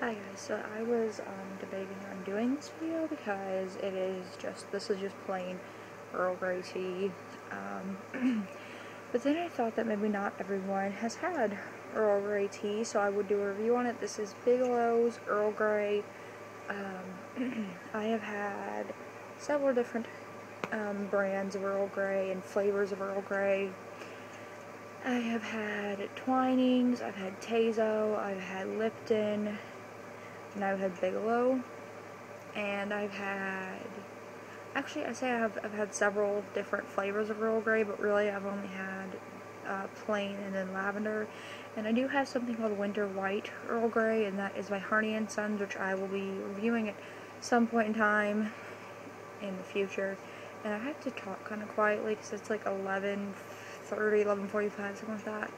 Hi guys, so I was debating on doing this video because this is just plain Earl Grey tea. But then I thought that maybe not everyone has had Earl Grey tea, so I would do a review on it. This is Bigelow's Earl Grey. I have had several different brands of Earl Grey and flavors of Earl Grey. I have had Twinings, I've had Tazo, I've had Lipton, and I've had Bigelow, and I've had I've had several different flavors of Earl Grey, but really I've only had plain and then lavender. And I do have something called Winter White Earl Grey, and that is by Harney & Sons, which I will be reviewing at some point in time in the future. And I have to talk kind of quietly because it's like 11:30, 11:45, something like that.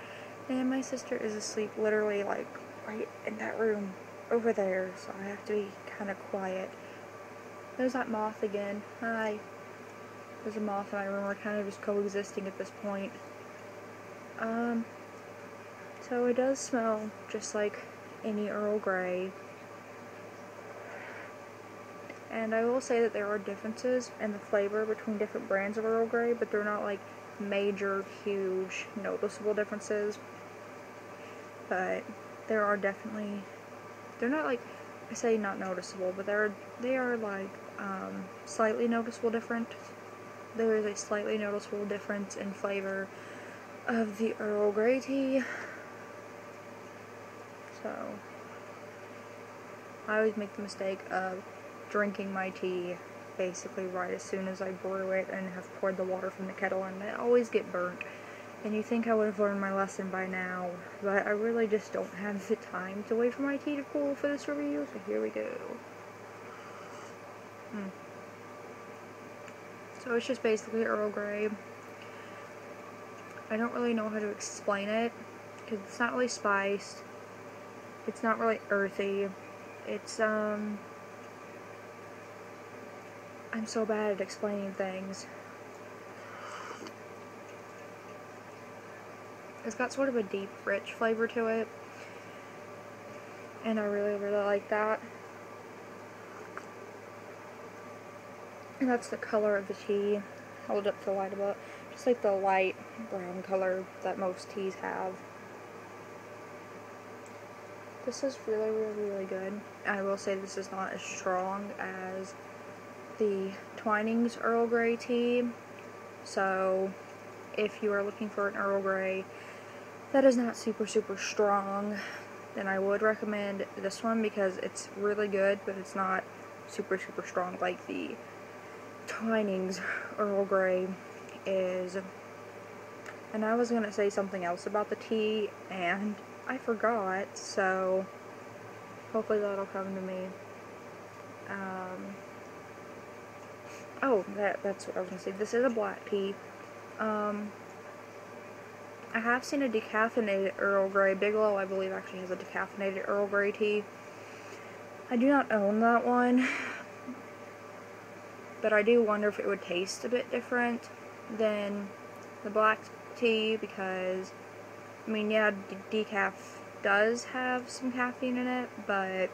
And my sister is asleep literally like right in that room over there, so I have to be kind of quiet. There's that moth again. Hi. There's a moth in my room. We're kind of just coexisting at this point. So it does smell just like any Earl Grey. And I will say that there are differences in the flavor between different brands of Earl Grey, but they're not like major, huge, noticeable differences. But there are definitely, they're not like, I say not noticeable, but they are like slightly noticeable different. There is a slightly noticeable difference in flavor of the Earl Grey tea. So I always make the mistake of drinking my tea basically right as soon as I brew it and have poured the water from the kettle, and I always get burnt. And you think I would have learned my lesson by now, but I really just don't have the time to wait for my tea to cool for this review, so here we go. So it's just basically Earl Grey. I don't really know how to explain it, because it's not really spiced, it's not really earthy, it's, I'm so bad at explaining things. It's got sort of a deep, rich flavor to it, and I really, really like that. And that's the color of the tea. Hold up to the light above. Just like the light brown color that most teas have. This is really, really, really good. I will say this is not as strong as the Twinings Earl Grey tea. So if you are looking for an Earl Grey that is not super, super strong, then I would recommend this one because it's really good, but it's not super, super strong like the Twinings Earl Grey is. And I was gonna say something else about the tea and I forgot, so hopefully that'll come to me. Oh, that's what I was gonna say. This is a black tea. I have seen a decaffeinated Earl Grey. Bigelow, I believe, actually has a decaffeinated Earl Grey tea. I do not own that one, but I do wonder if it would taste a bit different than the black tea because, I mean, yeah, decaf does have some caffeine in it, but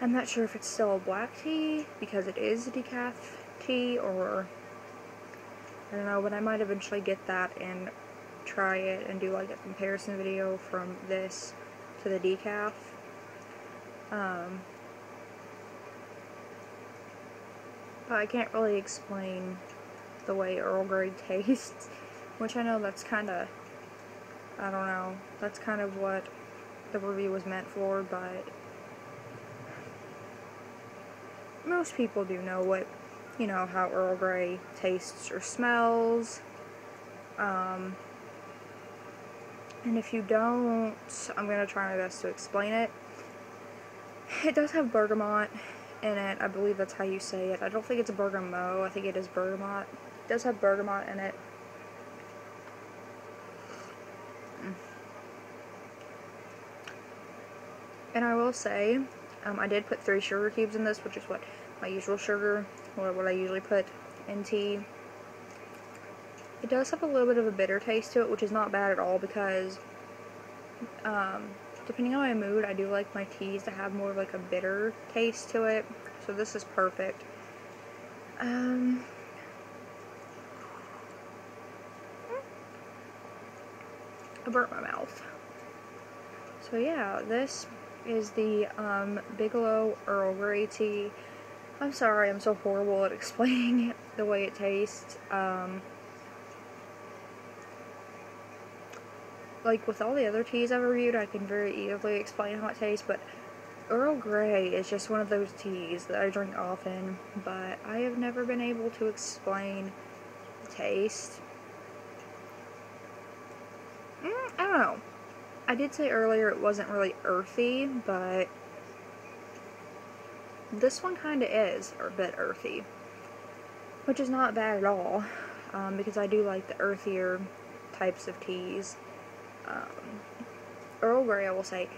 I'm not sure if it's still a black tea because it is a decaf tea, or I don't know, but I might eventually get that and try it and do like a comparison video from this to the decaf. But I can't really explain the way Earl Grey tastes, which I know that's kind of, I don't know, that's kind of what the review was meant for, but most people do know what, you know, how Earl Grey tastes or smells. And if you don't, I'm going to try my best to explain it. It does have bergamot in it. I believe that's how you say it. I don't think it's a bergamot. I think it is bergamot. It does have bergamot in it. And I will say, I did put 3 sugar cubes in this, which is what my usual sugar, or what I usually put in tea. It does have a little bit of a bitter taste to it, which is not bad at all because depending on my mood, I do like my teas to have more of like a bitter taste to it. So this is perfect. I burnt my mouth. So yeah, this is the Bigelow Earl Grey tea. I'm sorry, I'm so horrible at explaining the way it tastes. Like with all the other teas I've reviewed, I can very easily explain how it tastes, but Earl Grey is just one of those teas that I drink often, but I have never been able to explain the taste. I don't know. I did say earlier it wasn't really earthy, but this one kind of is a bit earthy, which is not bad at all, because I do like the earthier types of teas. Earl Grey, I will say,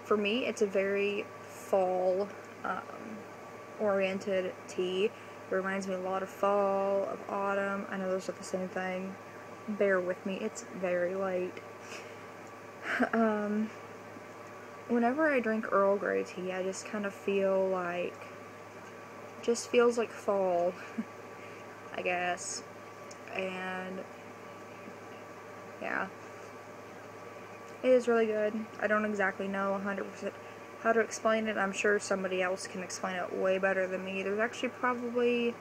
for me, it's a very fall oriented tea. It reminds me a lot of fall, of autumn. I know those are the same thing. Bear with me, it's very late. Whenever I drink Earl Grey tea, I just kind of feel like, just feels like fall, I guess. And yeah, it is really good. I don't exactly know 100% how to explain it. I'm sure somebody else can explain it way better than me. There's actually probably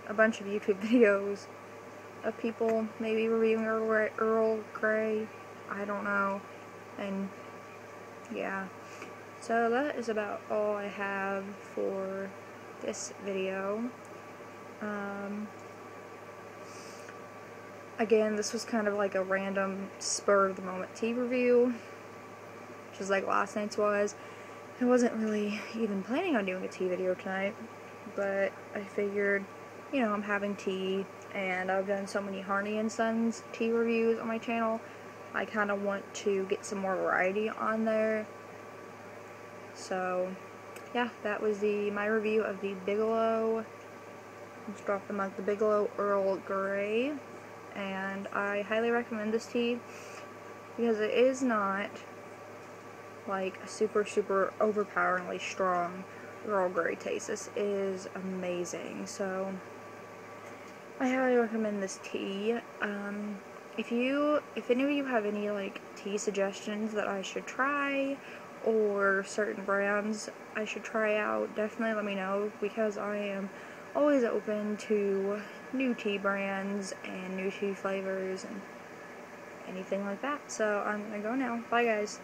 a bunch of YouTube videos of people maybe reviewing Earl Grey. I don't know. And yeah. So that is about all I have for this video. Again, this was kind of like a random spur of the moment tea review, just like last night's was. I wasn't really even planning on doing a tea video tonight, but I figured, you know, I'm having tea, and I've done so many Harney & Sons tea reviews on my channel, I kind of want to get some more variety on there. So, yeah, that was my review of the Bigelow, let's drop the mug, the Bigelow Earl Grey, and I highly recommend this tea, because it is not like a super overpoweringly strong Earl Grey taste. This is amazing, so I highly recommend this tea. If any of you have any like tea suggestions that I should try, or certain brands I should try out, definitely let me know, because I am always open to new tea brands and new tea flavors and anything like that. So I'm gonna go now. Bye guys.